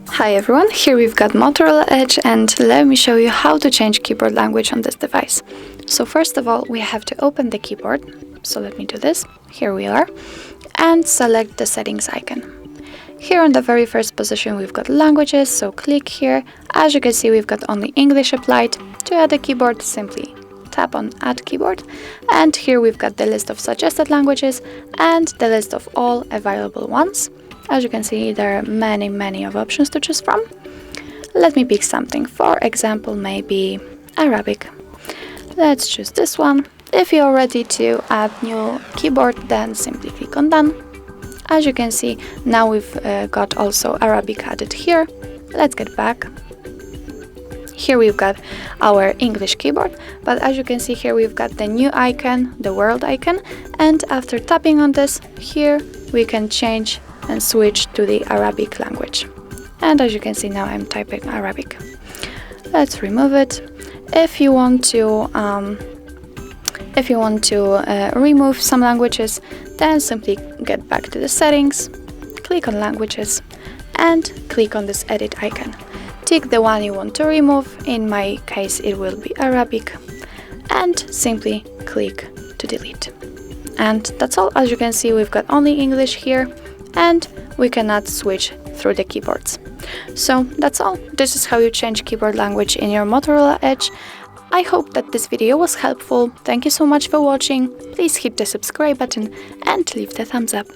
Hi everyone, here we've got Motorola Edge, and let me show you how to change keyboard language on this device. So first of all, we have to open the keyboard. So let me do this. Here we are. And select the settings icon. Here on the very first position we've got languages, so click here. As you can see, we've got only English applied. To add a keyboard, simply tap on Add Keyboard. And here we've got the list of suggested languages and the list of all available ones. As you can see, there are many of options to choose from. Let me pick something, for example, maybe Arabic. Let's choose this one. If you're ready to add new keyboard, then simply click on Done. As you can see, now we've got also Arabic added here. Let's get back. Here we've got our English keyboard, but as you can see here, we've got the new icon, the world icon, and after tapping on this, here we can change and switch to the Arabic language. And as you can see, now I'm typing Arabic. Let's remove it. If you want to remove some languages, then simply get back to the settings, click on languages, and click on this edit icon. Tick the one you want to remove. In my case, it will be Arabic, and simply click to delete. And that's all. As you can see, we've got only English here, and we cannot switch through the keyboards. So that's all. This is how you change keyboard language in your Motorola Edge. I hope that this video was helpful. Thank you so much for watching. Please hit the subscribe button and leave the thumbs up.